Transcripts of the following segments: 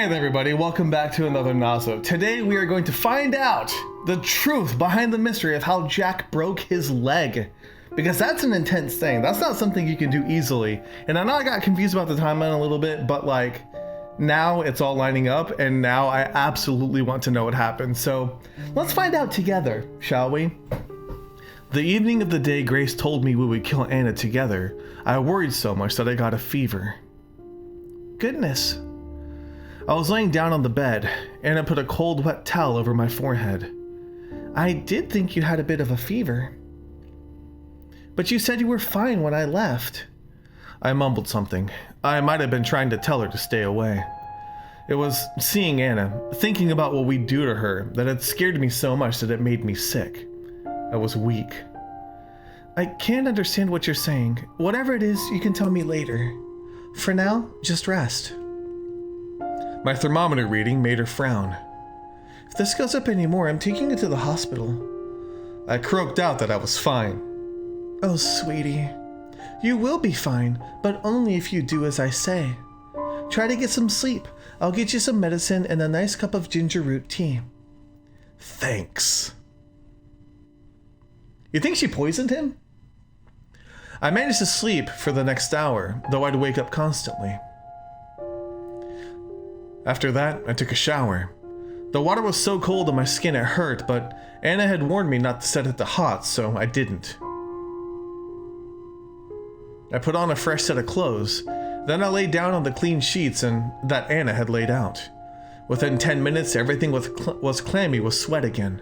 Hey there everybody, welcome back to another Nazo. Today we are going to find out the truth behind the mystery of how Jack broke his leg. Because that's an intense thing. That's not something you can do easily. And I know I got confused about the timeline a little bit, but like, now it's all lining up and now I absolutely want to know what happened. So let's find out together, shall we? The evening of the day Grace told me we would kill Anna together, I worried so much that I got a fever. Goodness. I was laying down on the bed. Anna put a cold, wet towel over my forehead. I did think you had a bit of a fever. But you said you were fine when I left. I mumbled something. I might have been trying to tell her to stay away. It was seeing Anna, thinking about what we'd do to her, that had scared me so much that it made me sick. I was weak. I can't understand what you're saying. Whatever it is, you can tell me later. For now, just rest. My thermometer reading made her frown. If this goes up anymore, I'm taking you to the hospital. I croaked out that I was fine. Oh, sweetie. You will be fine, but only if you do as I say. Try to get some sleep. I'll get you some medicine and a nice cup of ginger root tea. Thanks. You think she poisoned him? I managed to sleep for the next hour, though I'd wake up constantly. After that, I took a shower. The water was so cold on my skin it hurt, but Anna had warned me not to set it to hot, so I didn't. I put on a fresh set of clothes, then I lay down on the clean sheets that Anna had laid out. Within 10 minutes, everything was clammy with sweat again.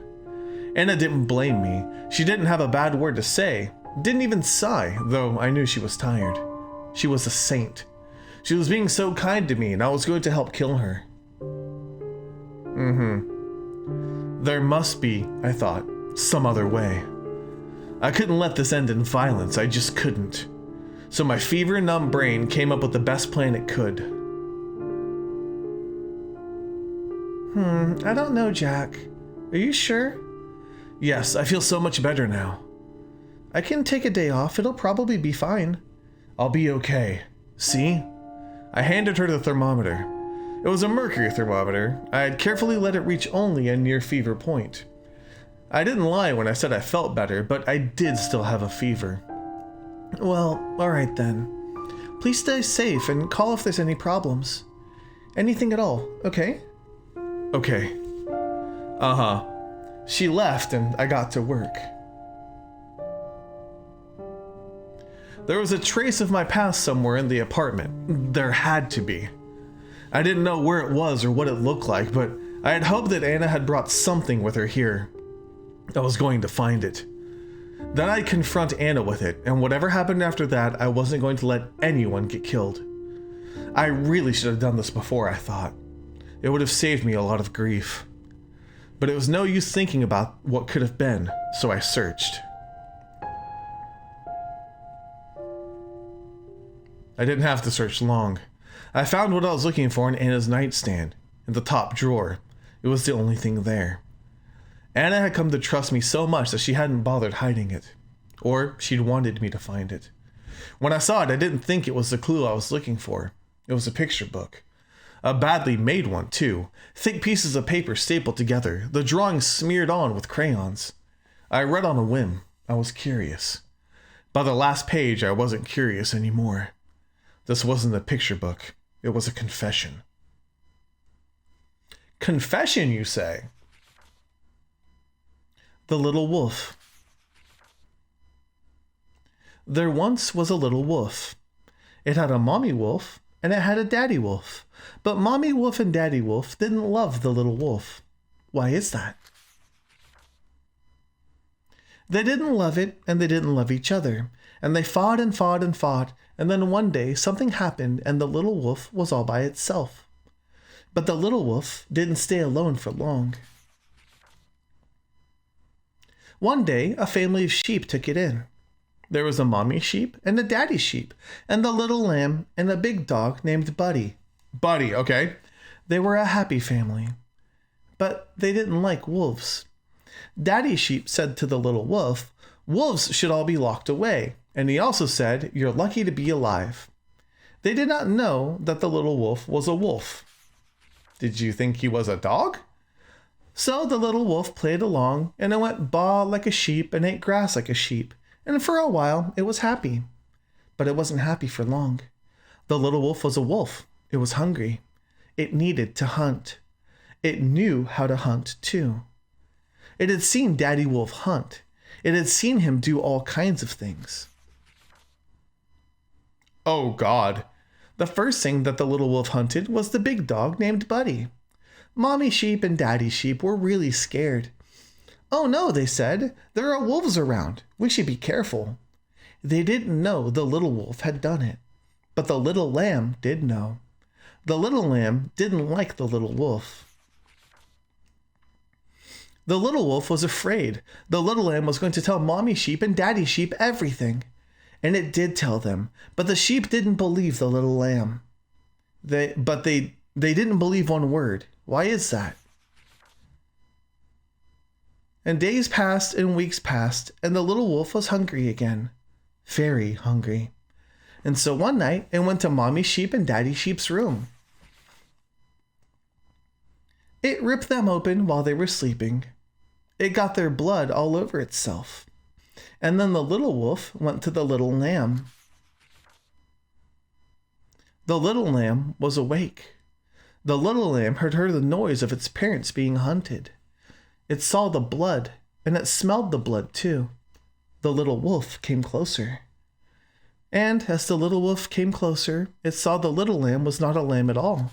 Anna didn't blame me. She didn't have a bad word to say, didn't even sigh, though I knew she was tired. She was a saint. She was being so kind to me, and I was going to help kill her. There must be, I thought, some other way. I couldn't let this end in violence, I just couldn't. So my fever-numb brain came up with the best plan it could. I don't know, Jack. Are you sure? Yes, I feel so much better now. I can take a day off, it'll probably be fine. I'll be okay. See? I handed her the thermometer. It was a mercury thermometer. I had carefully let it reach only a near fever point. I didn't lie when I said I felt better, but I did still have a fever. Well, alright then. Please stay safe and call if there's any problems. Anything at all, okay? Okay. She left and I got to work. There was a trace of my past somewhere in the apartment. There had to be. I didn't know where it was or what it looked like, but I had hoped that Anna had brought something with her here. I was going to find it. Then I'd confront Anna with it, and whatever happened after that, I wasn't going to let anyone get killed. I really should have done this before, I thought. It would have saved me a lot of grief. But it was no use thinking about what could have been, so I searched. I didn't have to search long. I found what I was looking for in Anna's nightstand, in the top drawer. It was the only thing there. Anna had come to trust me so much that she hadn't bothered hiding it. Or she'd wanted me to find it. When I saw it, I didn't think it was the clue I was looking for. It was a picture book. A badly made one, too. Thick pieces of paper stapled together, the drawings smeared on with crayons. I read on a whim. I was curious. By the last page, I wasn't curious anymore. This wasn't a picture book. It was a confession. Confession, you say? The Little Wolf. There once was a little wolf. It had a mommy wolf, and it had a daddy wolf. But mommy wolf and daddy wolf didn't love the little wolf. Why is that? They didn't love it, and they didn't love each other. And they fought and fought and fought, and then one day something happened and the little wolf was all by itself. But the little wolf didn't stay alone for long. One day, a family of sheep took it in. There was a mommy sheep and a daddy sheep, and the little lamb and a big dog named Buddy. Buddy, okay. They were a happy family. But they didn't like wolves. Daddy sheep said to the little wolf, wolves should all be locked away. And he also said, you're lucky to be alive. They did not know that the little wolf was a wolf. Did you think he was a dog? So the little wolf played along, and it went baa like a sheep and ate grass like a sheep, and for a while it was happy. But it wasn't happy for long. The little wolf was a wolf. It was hungry. It needed to hunt. It knew how to hunt too. It had seen Daddy Wolf hunt. It had seen him do all kinds of things. Oh God. The first thing that the little wolf hunted was the big dog named Buddy. Mommy sheep and Daddy sheep were really scared. Oh no, they said, there are wolves around. We should be careful. They didn't know the little wolf had done it, but the little lamb did know. The little lamb didn't like the little wolf. The little wolf was afraid. The little lamb was going to tell Mommy sheep and Daddy sheep everything. And it did tell them, but the sheep didn't believe the little lamb. They didn't believe one word. Why is that? And days passed and weeks passed, and the little wolf was hungry again. Very hungry. And so one night, it went to Mommy sheep and Daddy sheep's room. It ripped them open while they were sleeping. It got their blood all over itself. And then the little wolf went to the little lamb. The little lamb was awake. The little lamb had heard the noise of its parents being hunted. It saw the blood, and it smelled the blood too. The little wolf came closer. And as the little wolf came closer, it saw the little lamb was not a lamb at all.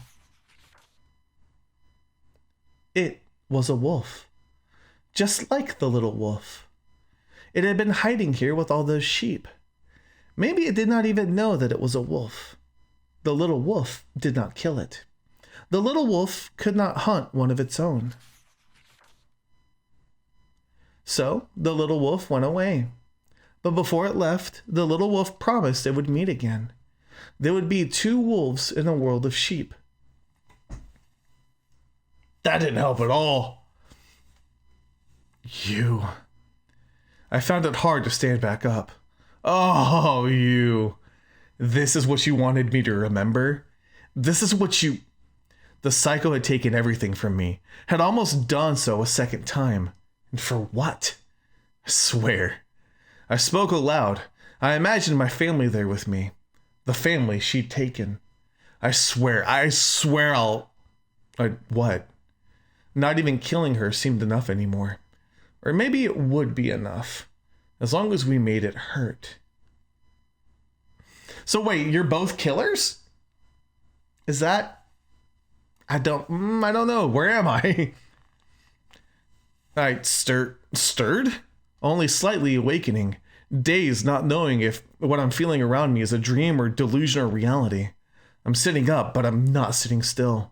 It was a wolf, just like the little wolf. It had been hiding here with all those sheep. Maybe it did not even know that it was a wolf. The little wolf did not kill it. The little wolf could not hunt one of its own. So the little wolf went away. But before it left, the little wolf promised they would meet again. There would be 2 wolves in a world of sheep. That didn't help at all. You. I found it hard to stand back up. Oh, you. This is what you wanted me to remember? This is what you... The psycho had taken everything from me, had almost done so a second time. And for what? I swear. I spoke aloud. I imagined my family there with me. The family she'd taken. I swear I'll... What? Not even killing her seemed enough anymore. Or maybe it would be enough, as long as we made it hurt. So wait, you're both killers? Is that... I don't know. Where am I? I stirred? Only slightly awakening. Dazed, not knowing if what I'm feeling around me is a dream or delusion or reality. I'm sitting up, but I'm not sitting still.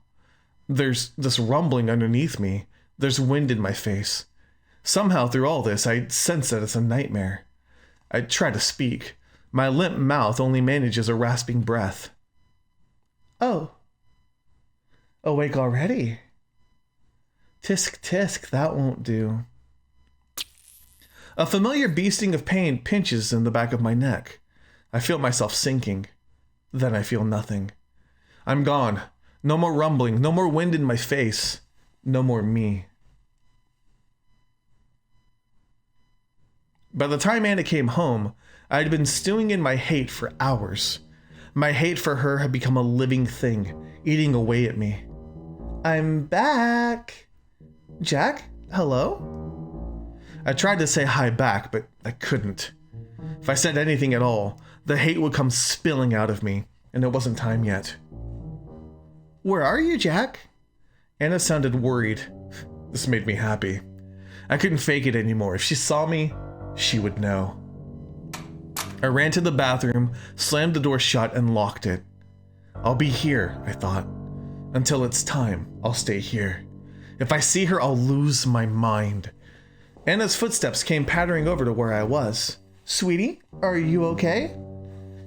There's this rumbling underneath me. There's wind in my face. Somehow through all this, I sense that it's a nightmare. I try to speak. My limp mouth only manages a rasping breath. Oh. Awake already? Tisk tisk, that won't do. A familiar beasting of pain pinches in the back of my neck. I feel myself sinking. Then I feel nothing. I'm gone. No more rumbling, no more wind in my face. No more me. By the time Anna came home, I had been stewing in my hate for hours. My hate for her had become a living thing, eating away at me. I'm back. Jack, hello? I tried to say hi back, but I couldn't. If I said anything at all, the hate would come spilling out of me, and it wasn't time yet. Where are you, Jack? Anna sounded worried. This made me happy. I couldn't fake it anymore. If she saw me, she would know. I ran to the bathroom, slammed the door shut, and locked it. I'll be here, I thought. Until it's time, I'll stay here. If I see her, I'll lose my mind. Anna's footsteps came pattering over to where I was. Sweetie, are you okay?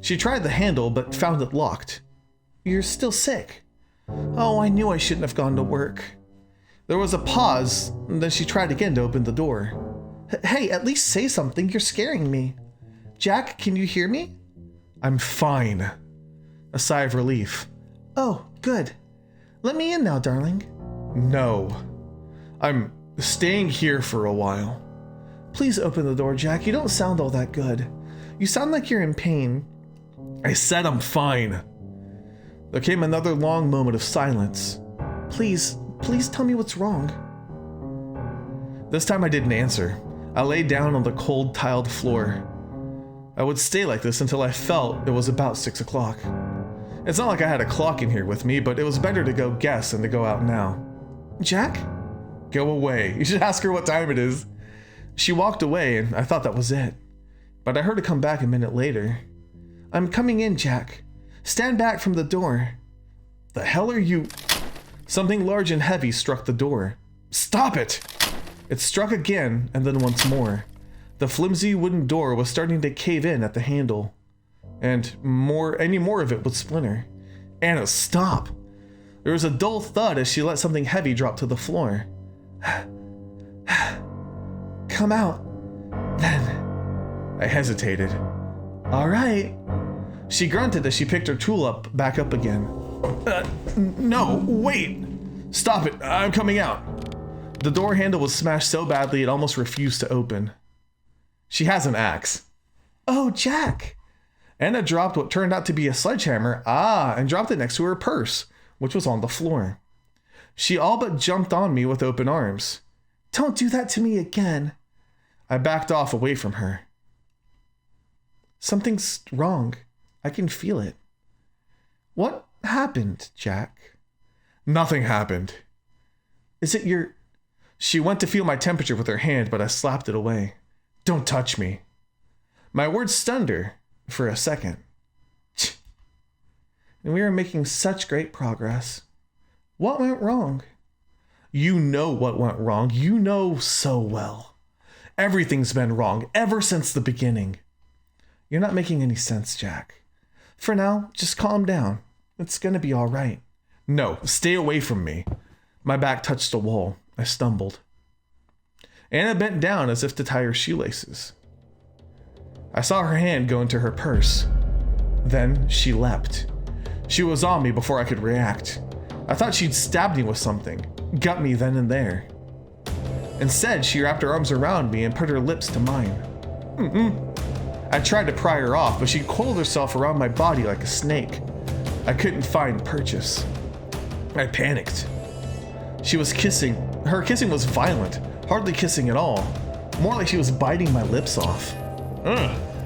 She tried the handle, but found it locked. You're still sick. Oh, I knew I shouldn't have gone to work. There was a pause, and then she tried again to open the door. Hey, at least say something, you're scaring me. Jack, can you hear me? I'm fine. A sigh of relief. Oh, good. Let me in now, darling. No. I'm staying here for a while. Please open the door, Jack. You don't sound all that good. You sound like you're in pain. I said I'm fine. There came another long moment of silence. Please tell me what's wrong. This time I didn't answer. I lay down on the cold tiled floor. I would stay like this until I felt it was about 6 o'clock. It's not like I had a clock in here with me, but it was better to go guess than to go out now. Jack? Go away. You should ask her what time it is. She walked away and I thought that was it. But I heard her come back a minute later. I'm coming in, Jack. Stand back from the door. The hell are you? Something large and heavy struck the door. Stop it! It struck again and then once more. The flimsy wooden door was starting to cave in at the handle. And any more of it would splinter. Anna, stop! There was a dull thud as she let something heavy drop to the floor. Come out. Then. I hesitated. All right. She grunted as she picked her tool back up again. No, wait! Stop it, I'm coming out. The door handle was smashed so badly it almost refused to open. She has an axe. Oh, Jack! Anna dropped what turned out to be a sledgehammer, and dropped it next to her purse, which was on the floor. She all but jumped on me with open arms. Don't do that to me again. I backed off away from her. Something's wrong. I can feel it. What happened, Jack? Nothing happened. Is it your... She went to feel my temperature with her hand, but I slapped it away. Don't touch me. My words stunned her for a second. And we were making such great progress. What went wrong? You know what went wrong. You know so well. Everything's been wrong ever since the beginning. You're not making any sense, Jack. For now, just calm down. It's gonna be all right. No, stay away from me. My back touched a wall. I stumbled. Anna bent down as if to tie her shoelaces. I saw her hand go into her purse. Then she leapt. She was on me before I could react. I thought she'd stabbed me with something, gut me then and there. Instead, she wrapped her arms around me and put her lips to mine. I tried to pry her off, but she coiled herself around my body like a snake. I couldn't find purchase. I panicked. She was kissing. Her kissing was violent, hardly kissing at all. More like she was biting my lips off.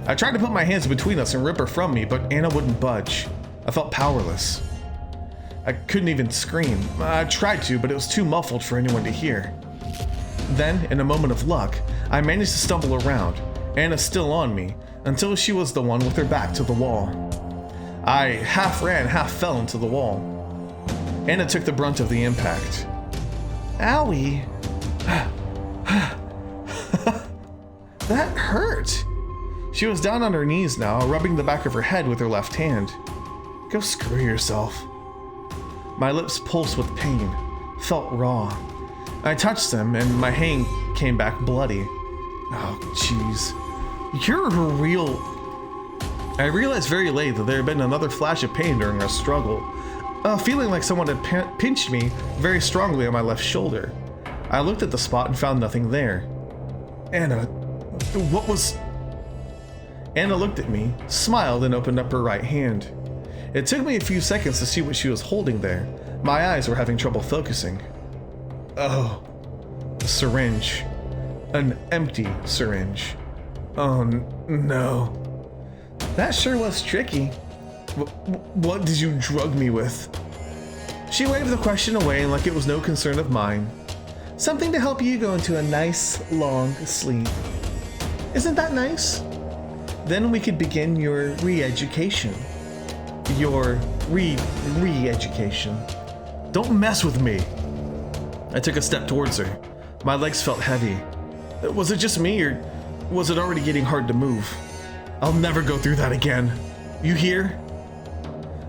I tried to put my hands between us and rip her from me, but Anna wouldn't budge. I felt powerless. I couldn't even scream. I tried to, but it was too muffled for anyone to hear. Then, in a moment of luck, I managed to stumble around, Anna still on me, until she was the one with her back to the wall. I half ran, half fell into the wall. Anna took the brunt of the impact. Owie. That hurt. She was down on her knees now, rubbing the back of her head with her left hand. Go screw yourself. My lips pulsed with pain, felt raw. I touched them and my hand came back bloody. Oh, jeez. You're a real... I realized very late that there had been another flash of pain during our struggle. Feeling like someone had pinched me very strongly on my left shoulder. I looked at the spot and found nothing there. Anna, what was... Anna looked at me, smiled, and opened up her right hand. It took me a few seconds to see what she was holding there. My eyes were having trouble focusing. Oh, a syringe. An empty syringe. Oh, no. That sure was tricky. What did you drug me with? She waved the question away like it was no concern of mine. Something to help you go into a nice, long sleep. Isn't that nice? Then we could begin your re-education. Your re-education. Don't mess with me. I took a step towards her. My legs felt heavy. Was it just me, or was it already getting hard to move? I'll never go through that again. You hear?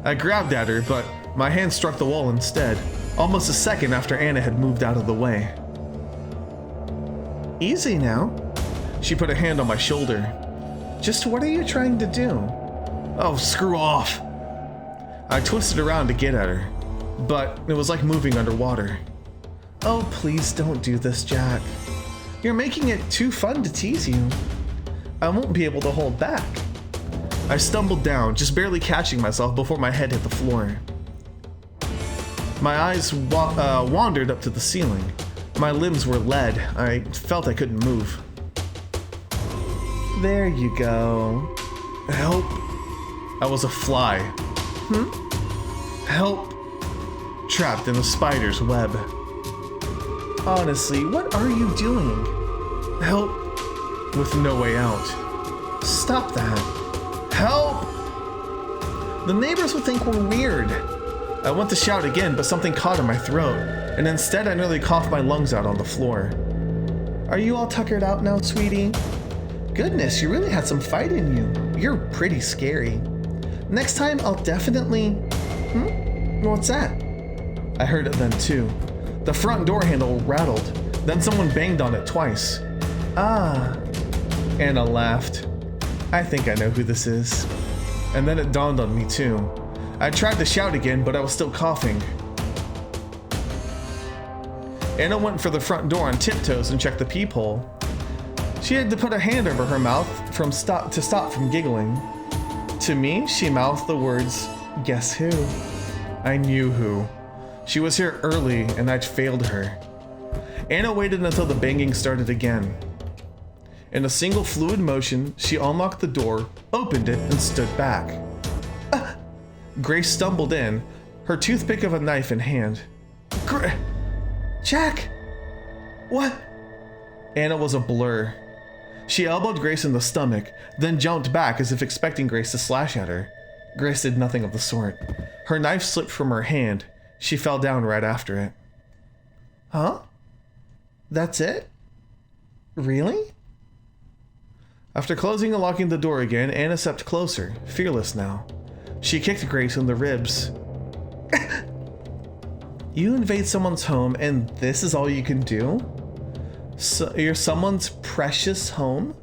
I grabbed at her, but my hand struck the wall instead, almost a second after Anna had moved out of the way. Easy now. She put a hand on my shoulder. Just what are you trying to do? Oh, screw off. I twisted around to get at her. but it was like moving underwater. Oh, please don't do this, Jack. You're making it too fun to tease you. I won't be able to hold back. I stumbled down, just barely catching myself before my head hit the floor. My eyes wandered up to the ceiling. My limbs were lead. I felt I couldn't move. There you go. Help. I was a fly. Help. Trapped in a spider's web. Honestly, what are you doing? Help. With no way out. Stop that. Help! The neighbors would think we're weird. I went to shout again, but something caught in my throat, and instead I nearly coughed my lungs out on the floor. Are you all tuckered out now, sweetie? Goodness, you really had some fight in you. You're pretty scary. Next time, I'll definitely... What's that? I heard it then too. The front door handle rattled. Then someone banged on it twice. Ah. Anna laughed. I think I know who this is. And then it dawned on me too. I tried to shout again, but I was still coughing. Anna went for the front door on tiptoes and checked the peephole. She had to put a hand over her mouth to stop from giggling. To me, she mouthed the words, "Guess who?" I knew who. She was here early, and I'd failed her. Anna waited until the banging started again. In a single fluid motion, she unlocked the door, opened it, and stood back. Grace stumbled in, her toothpick of a knife in hand. Jack! What? Anna was a blur. She elbowed Grace in the stomach, then jumped back as if expecting Grace to slash at her. Grace did nothing of the sort. Her knife slipped from her hand. She fell down right after it. Huh? That's it? Really? After closing and locking the door again, Anna stepped closer, fearless now. She kicked Grace in the ribs. You invade someone's home and this is all you can do? So you're someone's precious home?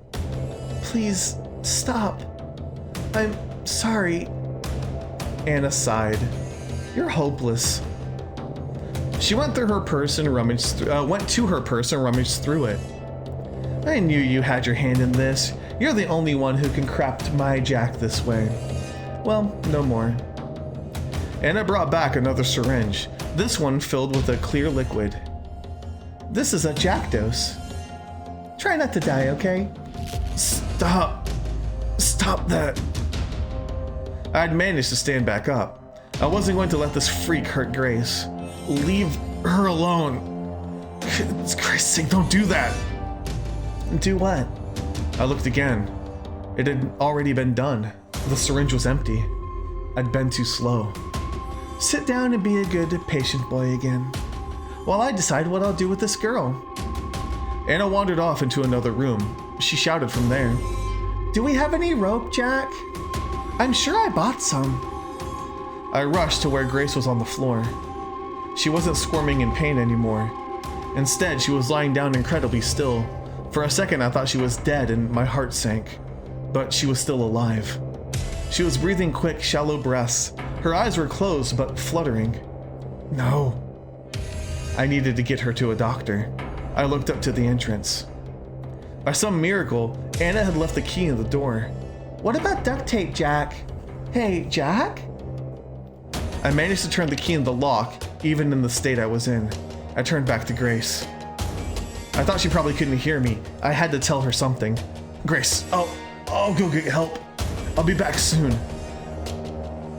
Please, stop. I'm sorry. Anna sighed. You're hopeless. She went to her purse and rummaged through it. I knew you had your hand in this. You're the only one who can craft my Jack this way. Well, no more. Anna brought back another syringe, this one filled with a clear liquid. This is a Jack dose. Try not to die, okay? Stop. Stop that. I'd managed to stand back up. I wasn't going to let this freak hurt Grace. Leave her alone. It's Christ's sake, don't do that. Do what? I looked again. It had already been done. The syringe was empty. I'd been too slow. Sit down and be a good, patient boy again, while I decide what I'll do with this girl. Anna wandered off into another room. She shouted from there. Do we have any rope, Jack? I'm sure I bought some. I rushed to where Grace was on the floor. She wasn't squirming in pain anymore. Instead, she was lying down incredibly still. For a second, I thought she was dead and my heart sank. But she was still alive. She was breathing quick, shallow breaths. Her eyes were closed but fluttering. No. I needed to get her to a doctor. I looked up to the entrance. By some miracle, Anna had left the key in the door. What about duct tape, Jack? Hey, Jack? I managed to turn the key in the lock, even in the state I was in. I turned back to Grace. I thought she probably couldn't hear me. I had to tell her something. Grace, I'll go get help. I'll be back soon.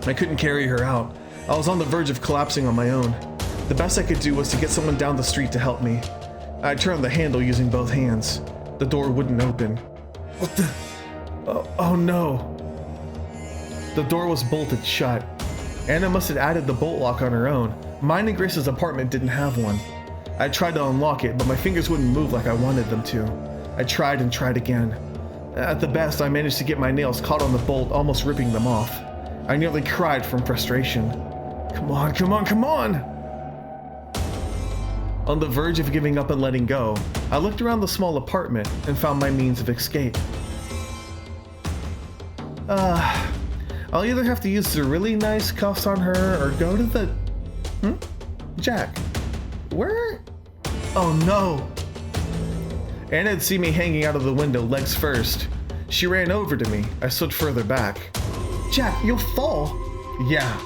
I couldn't carry her out. I was on the verge of collapsing on my own. The best I could do was to get someone down the street to help me. I turned the handle using both hands. The door wouldn't open. What the? Oh no. The door was bolted shut. Anna must have added the bolt lock on her own. Mine and Grace's apartment didn't have one. I tried to unlock it, but my fingers wouldn't move like I wanted them to. I tried and tried again. At the best, I managed to get my nails caught on the bolt, almost ripping them off. I nearly cried from frustration. Come on, come on, come on! On the verge of giving up and letting go, I looked around the small apartment and found my means of escape. I'll either have to use the really nice cuffs on her or go to the Jack, where? Oh no. Anna had seen me hanging out of the window, legs first. She ran over to me. I stood further back. Jack, you'll fall. Yeah.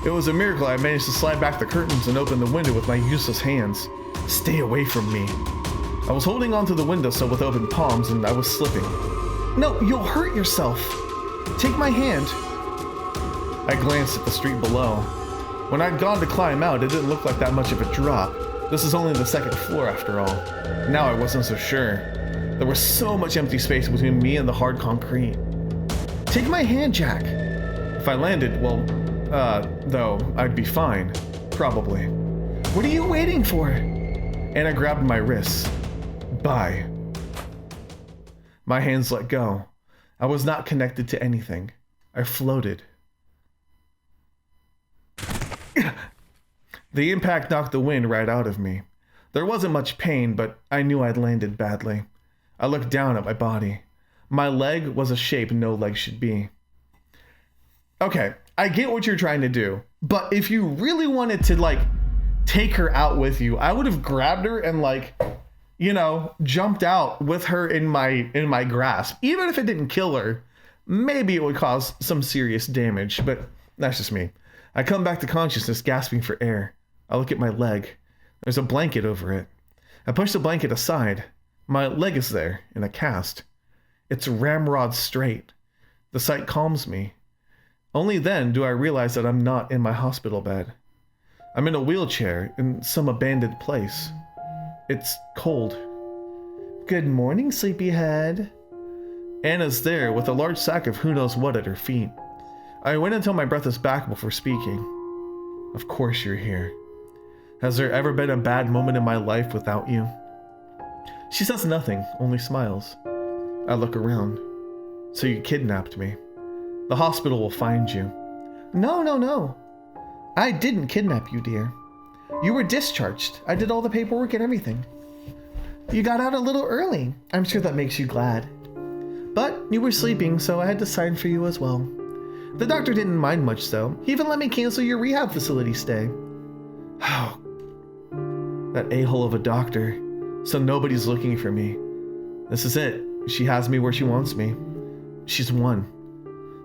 It was a miracle I managed to slide back the curtains and open the window with my useless hands. Stay away from me. I was holding onto the windowsill with open palms and I was slipping. No, you'll hurt yourself. Take my hand. I glanced at the street below. When I'd gone to climb out, it didn't look like that much of a drop. This is only the second floor after all. Now I wasn't so sure. There was so much empty space between me and the hard concrete. Take my hand, Jack. If I landed, well, though, I'd be fine. Probably. What are you waiting for? Anna grabbed my wrists. Bye. My hands let go. I was not connected to anything. I floated. The impact knocked the wind right out of me. There wasn't much pain, but I knew I'd landed badly. I looked down at my body. My leg was a shape no leg should be. Okay, I get what you're trying to do, but if you really wanted to, take her out with you, I would have grabbed her and, jumped out with her in my grasp. Even if it didn't kill her, maybe it would cause some serious damage, but that's just me. I come back to consciousness, gasping for air. I look at my leg. There's a blanket over it. I push the blanket aside. My leg is there, in a cast. It's ramrod straight. The sight calms me. Only then do I realize that I'm not in my hospital bed. I'm in a wheelchair in some abandoned place. It's cold. Good morning, sleepyhead. Anna's there with a large sack of who knows what at her feet. I wait until my breath is back before speaking. Of course you're here. Has there ever been a bad moment in my life without you? She says nothing, only smiles. I look around. So you kidnapped me. The hospital will find you. No. I didn't kidnap you, dear. You were discharged. I did all the paperwork and everything. You got out a little early. I'm sure that makes you glad. But you were sleeping, so I had to sign for you as well. The doctor didn't mind much, though. He even let me cancel your rehab facility stay. Oh, that a-hole of a doctor. So nobody's looking for me. This is it. She has me where she wants me. She's won.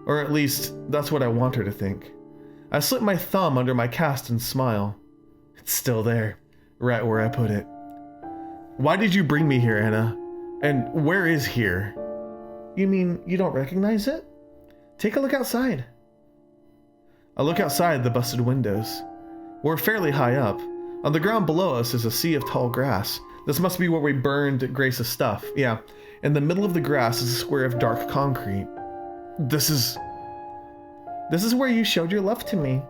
Or at least, that's what I want her to think. I slip my thumb under my cast and smile. It's still there, right where I put it. Why did you bring me here, Anna? And where is here? You mean you don't recognize it? Take a look outside. I look outside the busted windows. We're fairly high up. On the ground below us is a sea of tall grass. This must be where we burned Grace's stuff. Yeah. In the middle of the grass is a square of dark concrete. This is where you showed your love to me.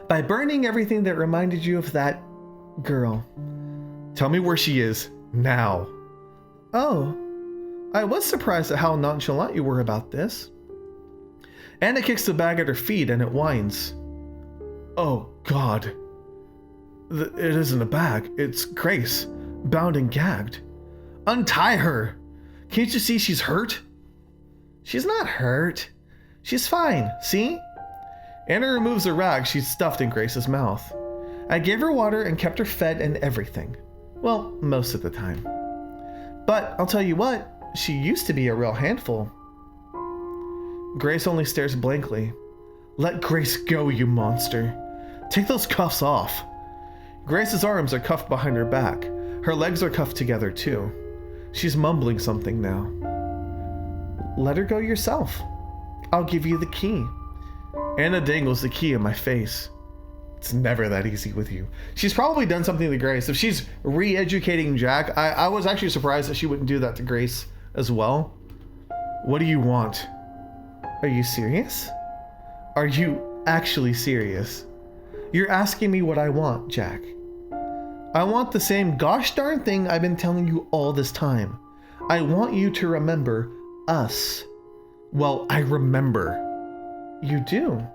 By burning everything that reminded you of that girl. Tell me where she is, now. Oh, I was surprised at how nonchalant you were about this. Anna kicks the bag at her feet and it whines. Oh, God. It isn't a bag, it's Grace, bound and gagged. Untie her! Can't you see she's hurt? She's not hurt. She's fine, see? Anna removes the rag she'd stuffed in Grace's mouth. I gave her water and kept her fed and everything. Well, most of the time. But I'll tell you what, she used to be a real handful. Grace only stares blankly. Let Grace go, you monster. Take those cuffs off. Grace's arms are cuffed behind her back. Her legs are cuffed together too. She's mumbling something now. Let her go yourself. I'll give you the key. Anna dangles the key in my face. It's never that easy with you. She's probably done something to Grace. If she's re-educating Jack, I was actually surprised that she wouldn't do that to Grace as well. What do you want? Are you serious? Are you actually serious? You're asking me what I want, Jack. I want the same gosh darn thing I've been telling you all this time. I want you to remember us. Well, I remember. You do.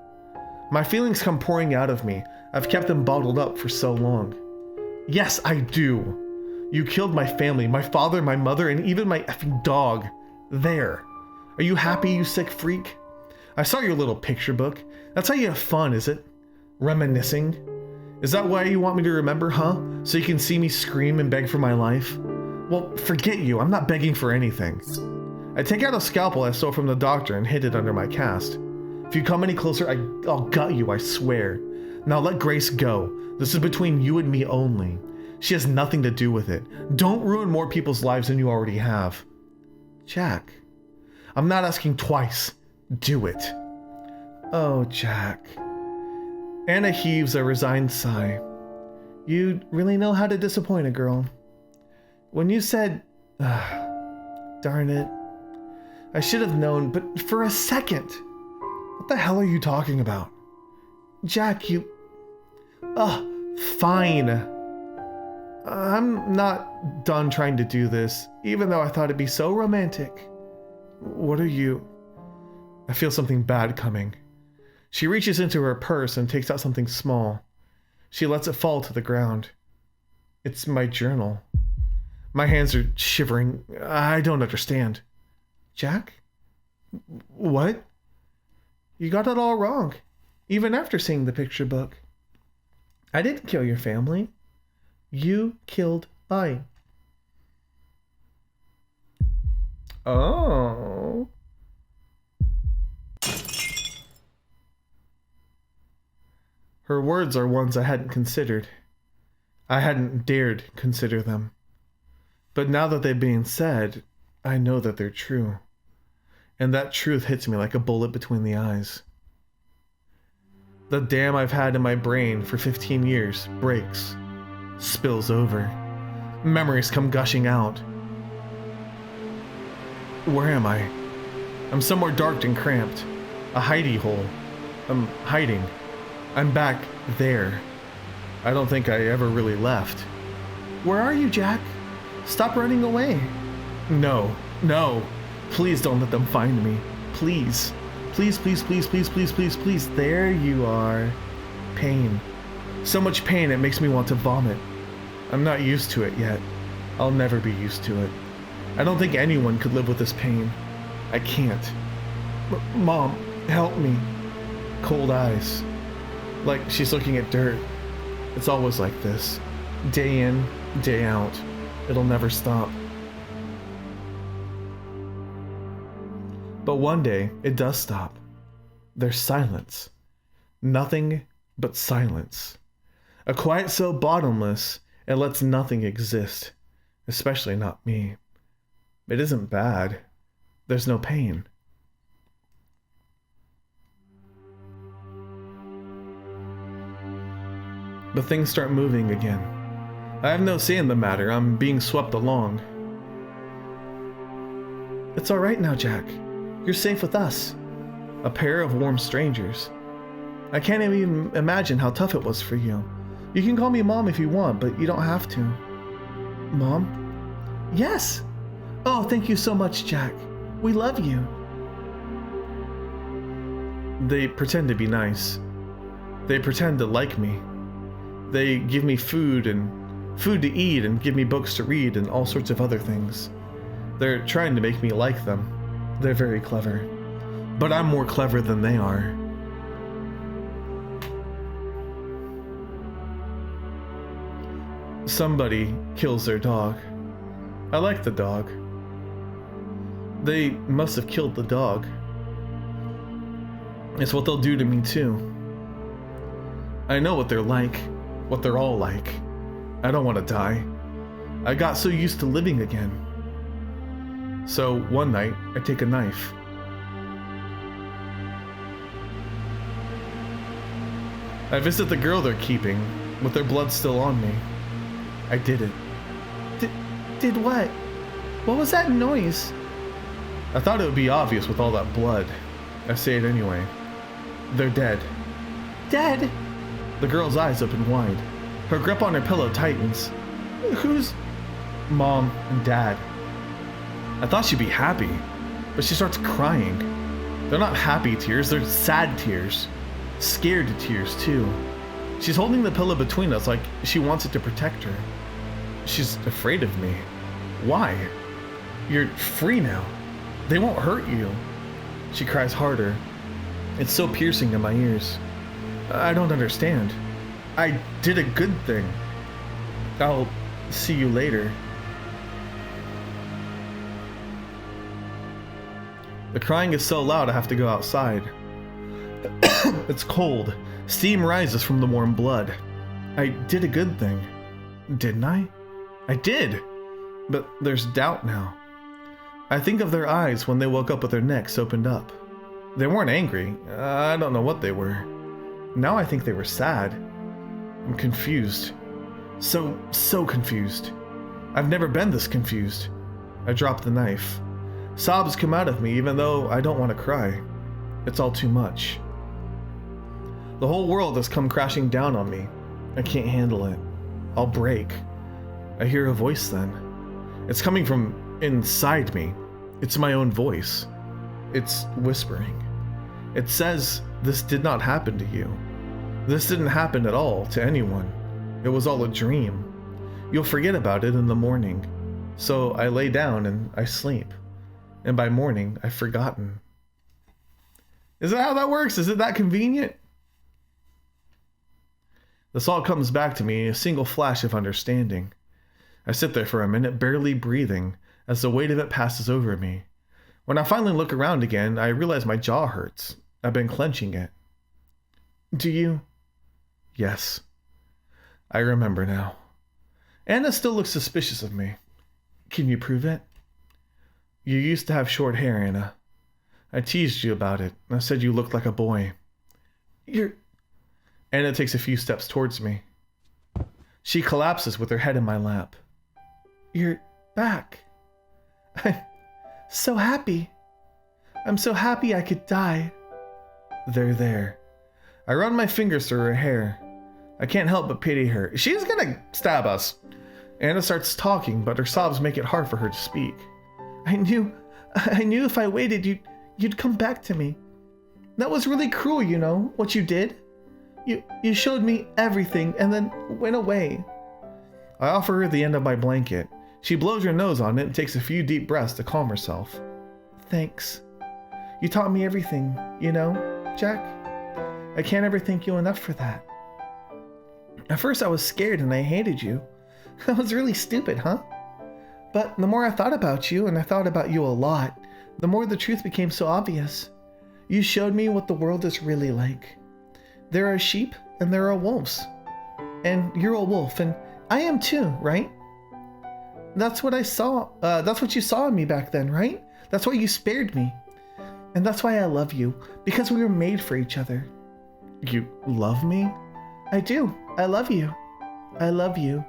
My feelings come pouring out of me. I've kept them bottled up for so long. Yes, I do. You killed my family, my father, my mother, and even my effing dog. There. Are you happy, you sick freak? I saw your little picture book. That's how you have fun, is it? Reminiscing? Is that why you want me to remember, huh? So you can see me scream and beg for my life? Well, forget you, I'm not begging for anything. I take out a scalpel I stole from the doctor and hid it under my cast. If you come any closer, I'll gut you, I swear. Now let Grace go. This is between you and me only. She has nothing to do with it. Don't ruin more people's lives than you already have. Jack, I'm not asking twice. Do it. Oh, Jack. Anna heaves a resigned sigh. You really know how to disappoint a girl. When you said, darn it, I should have known, but for a second. What the hell are you talking about? Jack, you... fine. I'm not done trying to do this, even though I thought it'd be so romantic. What are you... I feel something bad coming. She reaches into her purse and takes out something small. She lets it fall to the ground. It's my journal. My hands are shivering. I don't understand. Jack? What? You got it all wrong, even after seeing the picture book. I didn't kill your family. You killed mine. Oh. Her words are ones I hadn't considered. I hadn't dared consider them. But now that they're being said, I know that they're true. And that truth hits me like a bullet between the eyes. The dam I've had in my brain for 15 years breaks, spills over. Memories come gushing out. Where am I? I'm somewhere dark and cramped. A hidey hole. I'm hiding. I'm back there. I don't think I ever really left. Where are you, Jack? Stop running away. No. Please don't let them find me. Please. Please. There you are. Pain. So much pain it makes me want to vomit. I'm not used to it yet. I'll never be used to it. I don't think anyone could live with this pain. I can't. Mom, help me. Cold eyes. Like she's looking at dirt. It's always like this. Day in, day out. It'll never stop. But one day, it does stop. There's silence. Nothing but silence. A quiet so bottomless, it lets nothing exist. Especially not me. It isn't bad. There's no pain. But things start moving again. I have no say in the matter. I'm being swept along. It's alright now, Jack. You're safe with us. A pair of warm strangers. I can't even imagine how tough it was for you. You can call me Mom if you want, but you don't have to. Mom? Yes! Oh, thank you so much, Jack. We love you. They pretend to be nice. They pretend to like me. They give me food to eat and give me books to read and all sorts of other things. They're trying to make me like them. They're very clever. But I'm more clever than they are. Somebody kills their dog. I like the dog. They must have killed the dog. It's what they'll do to me too. I know what they're like. What they're all like. I don't want to die. I got so used to living again. So one night, I take a knife. I visit the girl they're keeping, with their blood still on me. I did it. Did what? What was that noise? I thought it would be obvious with all that blood. I say it anyway. They're dead. Dead? The girl's eyes open wide. Her grip on her pillow tightens. Who's... Mom and Dad. I thought she'd be happy, but she starts crying. They're not happy tears, they're sad tears. Scared tears, too. She's holding the pillow between us like she wants it to protect her. She's afraid of me. Why? You're free now. They won't hurt you. She cries harder. It's so piercing in my ears. I don't understand. I did a good thing. I'll see you later. The crying is so loud I have to go outside. It's cold. Steam rises from the warm blood. I did a good thing. Didn't I? I did! But there's doubt now. I think of their eyes when they woke up with their necks opened up. They weren't angry. I don't know what they were. Now I think they were sad. I'm confused. So confused. I've never been this confused. I drop the knife. Sobs come out of me even though I don't want to cry. It's all too much. The whole world has come crashing down on me. I can't handle it. I'll break. I hear a voice then. It's coming from inside me. It's my own voice. It's whispering. It says, this did not happen to you. This didn't happen at all to anyone. It was all a dream. You'll forget about it in the morning. So I lay down and I sleep. And by morning, I've forgotten. Is that how that works? Is it that convenient? This all comes back to me in a single flash of understanding. I sit there for a minute, barely breathing, as the weight of it passes over me. When I finally look around again, I realize my jaw hurts. I've been clenching it. Do you? Yes. I remember now. Anna still looks suspicious of me. Can you prove it? You used to have short hair, Anna. I teased you about it. I said you looked like a boy. Anna takes a few steps towards me. She collapses with her head in my lap. You're back. I'm so happy. I'm so happy I could die. They're there. I run my fingers through her hair. I can't help but pity her. She's gonna stab us. Anna starts talking, but her sobs make it hard for her to speak. I knew if I waited, you'd come back to me. That was really cruel, you know, what you did. You showed me everything and then went away. I offer her the end of my blanket. She blows her nose on it and takes a few deep breaths to calm herself. Thanks. You taught me everything, you know, Jack? I can't ever thank you enough for that. At first I was scared and I hated you. That was really stupid, huh? But the more I thought about you, and I thought about you a lot, the more the truth became so obvious. You showed me what the world is really like. There are sheep and there are wolves. And you're a wolf, and I am too, right? That's what I saw. That's what you saw in me back then, right? That's why you spared me. And that's why I love you, because we were made for each other. You love me? I do. I love you. I love you.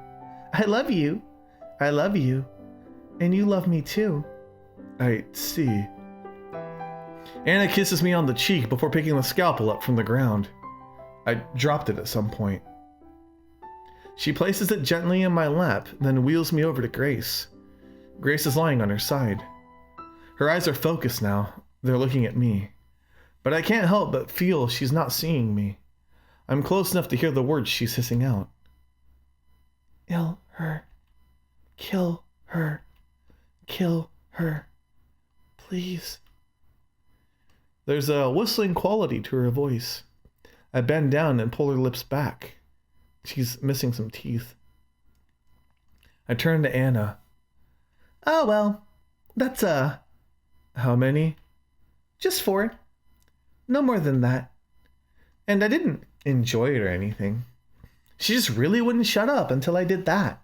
I love you. I love you. And you love me too. I see. Anna kisses me on the cheek before picking the scalpel up from the ground. I dropped it at some point. She places it gently in my lap, then wheels me over to Grace. Grace is lying on her side. Her eyes are focused now. They're looking at me. But I can't help but feel she's not seeing me. I'm close enough to hear the words she's hissing out. Kill her. Kill her. Kill her. Please. There's a whistling quality to her voice. I bend down and pull her lips back. She's missing some teeth. I turn to Anna. Oh, well, that's How many? Just 4. No more than that. And I didn't enjoy it or anything. She just really wouldn't shut up until I did that.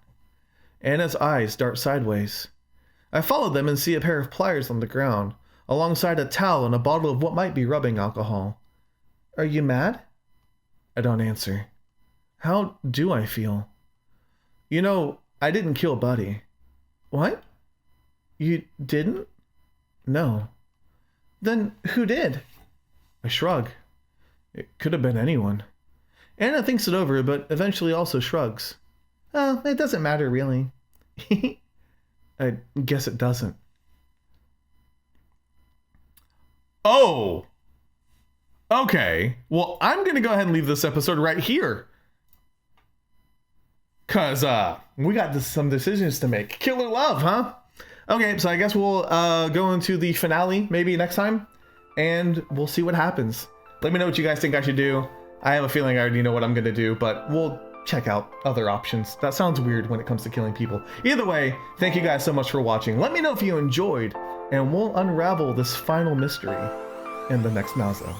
Anna's eyes dart sideways. I follow them and see a pair of pliers on the ground, alongside a towel and a bottle of what might be rubbing alcohol. Are you mad? I don't answer. How do I feel? You know, I didn't kill Buddy. What? You didn't? No. Then who did? I shrug. It could have been anyone. Anna thinks it over, but eventually also shrugs. Oh, it doesn't matter, really. I guess it doesn't. Oh! Okay. Well, I'm going to go ahead and leave this episode right here. Because we got some decisions to make. Killer love, huh? Okay, so I guess we'll go into the finale maybe next time. And we'll see what happens. Let me know what you guys think I should do. I have a feeling I already know what I'm gonna do, but we'll check out other options. That sounds weird when it comes to killing people. Either way, thank you guys so much for watching. Let me know if you enjoyed, and we'll unravel this final mystery in the next Nazo.